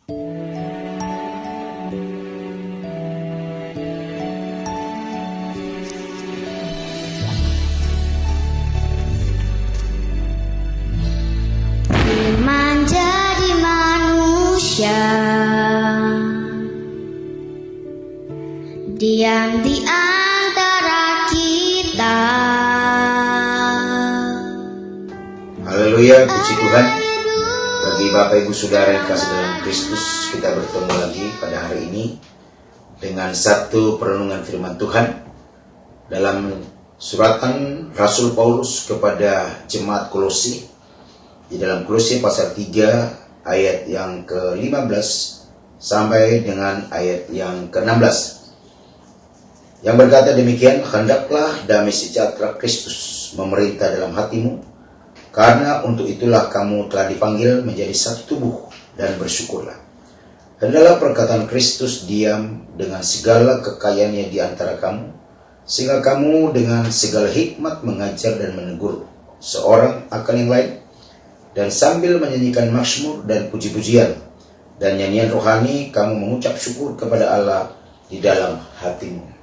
Menjadi manusia, diam di antara kita. Haleluya, puji Tuhan. Bagi Bapak Ibu Saudara yang kasih dalam Kristus, kita bertemu lagi pada hari ini dengan satu perenungan firman Tuhan dalam suratan Rasul Paulus kepada jemaat Kolose. Di dalam Kolose pasal 3 ayat yang ke-15 sampai dengan ayat yang ke-16. Yang berkata demikian, hendaklah damai sejahtera Kristus memerintah dalam hatimu, karena untuk itulah kamu telah dipanggil menjadi satu tubuh, dan bersyukurlah. Hendaklah perkataan Kristus diam dengan segala kekayaannya di antara kamu, sehingga kamu dengan segala hikmat mengajar dan menegur seorang akan yang lain, dan sambil menyanyikan mazmur dan puji-pujian dan nyanyian rohani, kamu mengucap syukur kepada Allah di dalam hatimu.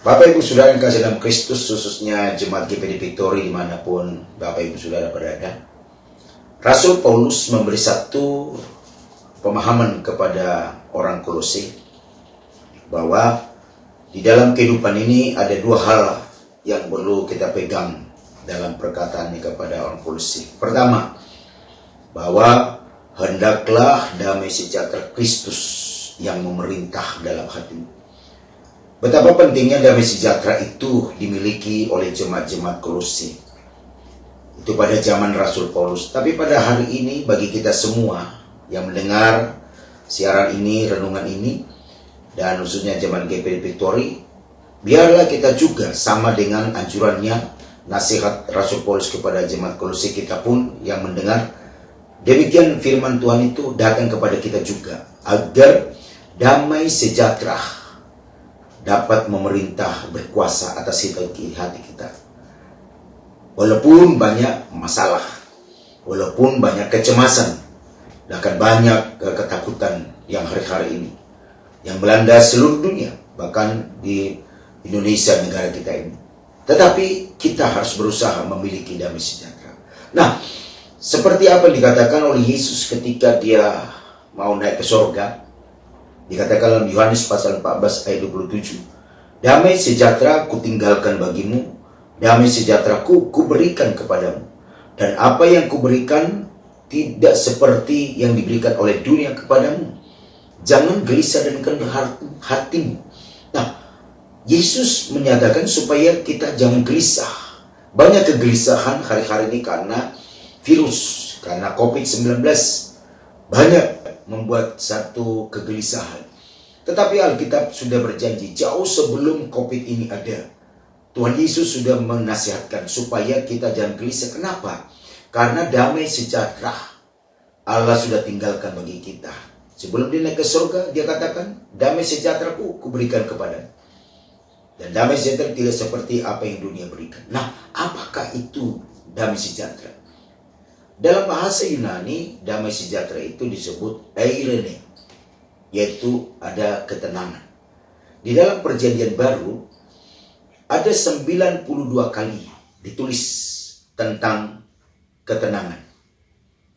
Bapak Ibu Saudara yang kasih dalam Kristus, khususnya jemaat GPD Victory dimanapun Bapak Ibu Saudara berada, Rasul Paulus memberi satu pemahaman kepada orang Kolose bahwa di dalam kehidupan ini ada dua hal yang perlu kita pegang dalam perkataannya kepada orang Kolose. Pertama, bahwa hendaklah damai sejahtera Kristus yang memerintah dalam hatimu. Betapa pentingnya damai sejahtera itu dimiliki oleh jemaat-jemaat Kolose. Itu pada zaman Rasul Paulus. Tapi pada hari ini bagi kita semua yang mendengar siaran ini, renungan ini, dan khususnya jemaat GPD Victory, biarlah kita juga sama dengan anjurannya, nasihat Rasul Paulus kepada jemaat Kolose, kita pun yang mendengar, demikian firman Tuhan itu datang kepada kita juga, agar damai sejahtera dapat memerintah berkuasa atas hati kita. Walaupun banyak masalah, walaupun banyak kecemasan, bahkan banyak ketakutan yang hari-hari ini yang melanda seluruh dunia, bahkan di Indonesia, negara kita ini, tetapi kita harus berusaha memiliki damai sejahtera. Nah, seperti apa yang dikatakan oleh Yesus ketika dia mau naik ke sorga. Dikatakan dalam Yohanes pasal 14 ayat 27. Damai sejahtera kutinggalkan bagimu, damai sejahtera ku berikan kepadamu. Dan apa yang kuberikan tidak seperti yang diberikan oleh dunia kepadamu. Jangan gelisah dan kerendah hatimu. Nah, Yesus menyatakan supaya kita jangan gelisah. Banyak kegelisahan hari-hari ini karena virus, karena COVID-19. Banyak membuat satu kegelisahan. Tetapi Alkitab sudah berjanji jauh sebelum COVID ini ada. Tuhan Yesus sudah menasihatkan supaya kita jangan gelisah. Kenapa? Karena damai sejahtera Allah sudah tinggalkan bagi kita. Sebelum dia naik ke surga, dia katakan, damai sejahtera ku berikan kepada. Dan damai sejahtera tidak seperti apa yang dunia berikan. Nah, apakah itu damai sejahtera? Dalam bahasa Yunani, damai sejahtera itu disebut eirene, yaitu ada ketenangan. Di dalam perjanjian baru, ada 92 kali ditulis tentang ketenangan,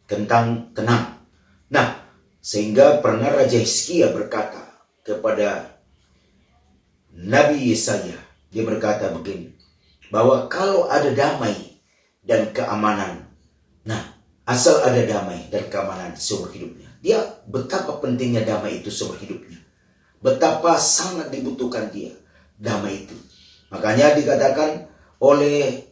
tentang tenang. Nah, sehingga pernah Raja Hizkia berkata kepada Nabi Yesaya, dia berkata begini, bahwa kalau ada damai dan keamanan, nah, asal ada damai dan keamanan seumur hidupnya. Dia betapa pentingnya damai itu seumur hidupnya. Betapa sangat dibutuhkan dia damai itu. Makanya dikatakan oleh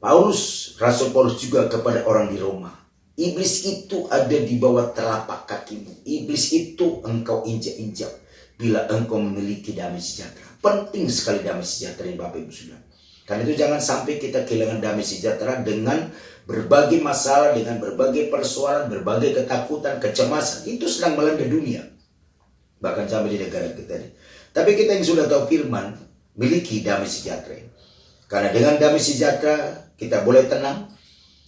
Paulus, Rasul Paulus juga kepada orang di Roma, iblis itu ada di bawah telapak kakimu. Iblis itu engkau injak-injak bila engkau memiliki damai sejahtera. Penting sekali damai sejahtera Bapak Ibu Saudara. Karena itu jangan sampai kita kehilangan damai sejahtera dengan berbagai masalah, dengan berbagai persoalan, berbagai ketakutan, kecemasan. Itu sedang melanda dunia. Bahkan sampai di negara kita ini. Tapi kita yang sudah tahu firman, miliki damai sejahtera. Karena dengan damai sejahtera, kita boleh tenang.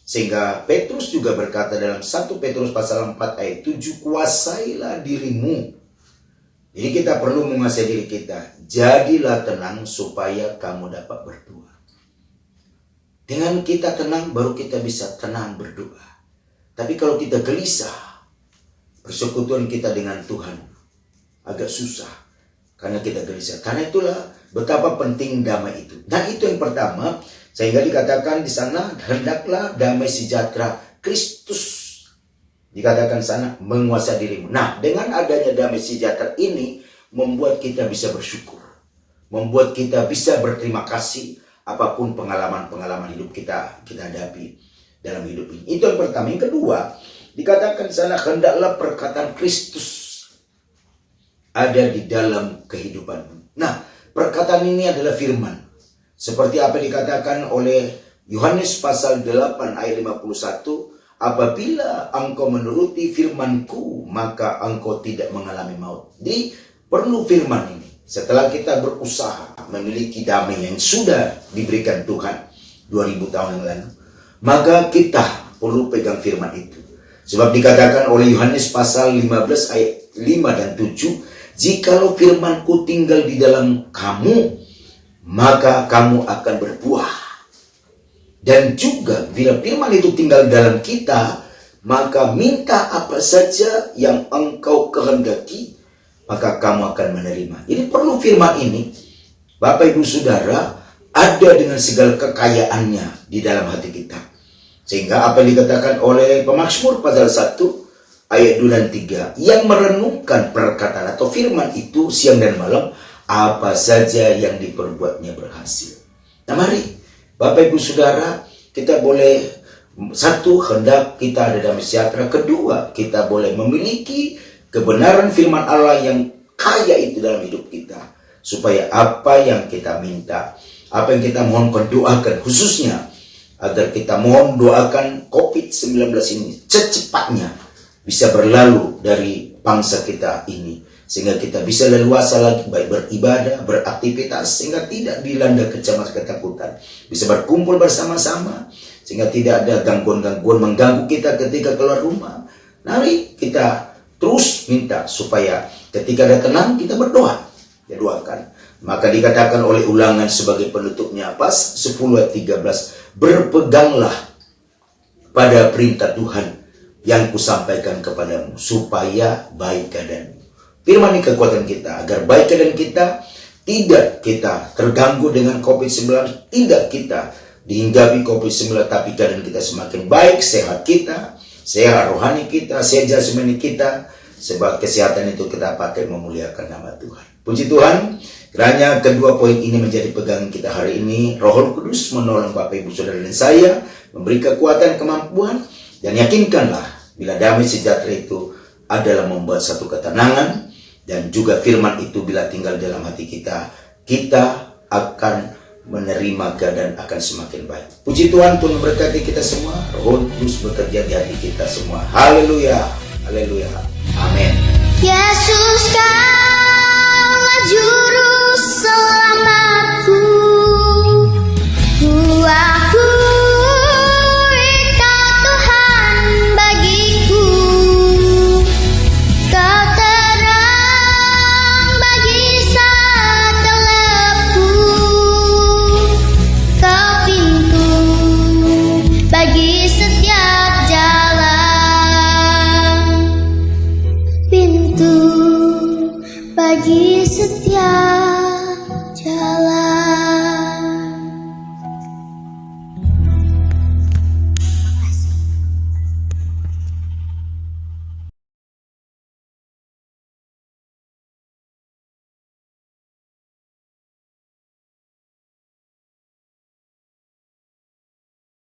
Sehingga Petrus juga berkata dalam 1 Petrus pasal 4 ayat 7, kuasailah dirimu. Jadi kita perlu menguasai diri kita. Jadilah tenang supaya kamu dapat berdoa. Dengan kita tenang baru kita bisa tenang berdoa. Tapi kalau kita gelisah, persekutuan kita dengan Tuhan agak susah. Karena kita gelisah. Karena itulah betapa penting damai itu. Nah, itu yang pertama. Sehingga dikatakan di sana, hendaklah damai sejahtera Kristus. Dikatakan sana, menguasai dirimu. Nah, dengan adanya damai sejahtera ini, membuat kita bisa bersyukur. Membuat kita bisa berterima kasih apapun pengalaman-pengalaman hidup kita hadapi dalam hidup ini. Itu yang pertama. Yang kedua, dikatakan sana, hendaklah perkataan Kristus ada di dalam kehidupanmu. Nah, perkataan ini adalah firman. Seperti apa dikatakan oleh Yohanes pasal 8 ayat 51, apabila engkau menuruti firman-Ku, maka engkau tidak mengalami maut. Jadi perlu firman ini. Setelah kita berusaha memiliki damai yang sudah diberikan Tuhan 2000 tahun yang lalu, maka kita perlu pegang firman itu. Sebab dikatakan oleh Yohanes pasal 15 ayat 5 dan 7, jikalau firman-Ku tinggal di dalam kamu, maka kamu akan berbuah. Dan juga bila firman itu tinggal dalam kita, maka minta apa saja yang engkau kehendaki, maka kamu akan menerima. Jadi perlu firman ini, Bapak Ibu Saudara, ada dengan segala kekayaannya di dalam hati kita. Sehingga apa yang dikatakan oleh Pemazmur pasal 1 ayat 2 dan 3, yang merenungkan perkataan atau firman itu siang dan malam, apa saja yang diperbuatnya berhasil. Nah, mari Bapak Ibu Saudara, kita boleh, satu, hendak kita ada damai sejahtera. Kedua, kita boleh memiliki kebenaran firman Allah yang kaya itu dalam hidup kita. Supaya apa yang kita minta, apa yang kita mohonkan, doakan, khususnya agar kita mohon doakan COVID-19 ini secepatnya bisa berlalu dari bangsa kita ini. Sehingga kita bisa leluasa lagi baik beribadah, beraktivitas, sehingga tidak dilanda kecemasan ketakutan. Bisa berkumpul bersama-sama, sehingga tidak ada gangguan-gangguan mengganggu kita ketika keluar rumah. Mari kita terus minta supaya ketika ada tenang kita berdoa. Ya, doakan. Maka dikatakan oleh Ulangan sebagai penutupnya, pas 10 ayat 13, berpeganglah pada perintah Tuhan yang kusampaikan kepadamu, supaya baik keadaanmu. Firman ini kekuatan kita, agar baik keadaan kita, tidak kita terganggu dengan COVID-19, tidak kita dihinggapi COVID-19, tapi keadaan kita semakin baik, sehat kita, sehat rohani kita, sehat jasmani kita, sebab kesehatan itu kita pakai memuliakan nama Tuhan. Puji Tuhan, kiranya kedua poin ini menjadi pegangan kita hari ini. Roh Kudus menolong Bapak Ibu Saudara dan saya, memberi kekuatan, kemampuan, dan yakinkanlah bila damai sejahtera itu adalah membuat satu ketenangan. Dan juga firman itu bila tinggal dalam hati kita, kita akan menerima keadaan akan semakin baik. Puji Tuhan, Tuhan memberkati kita semua. Roh Kudus bekerja di hati kita semua. Haleluya, haleluya, amin. Yesus kaulah juru selamatku, aku Engkau Tuhan bagiku, Kau terang bagi saat gelapku, Kau pintu bagi setiap jalan, pintu bagi setiap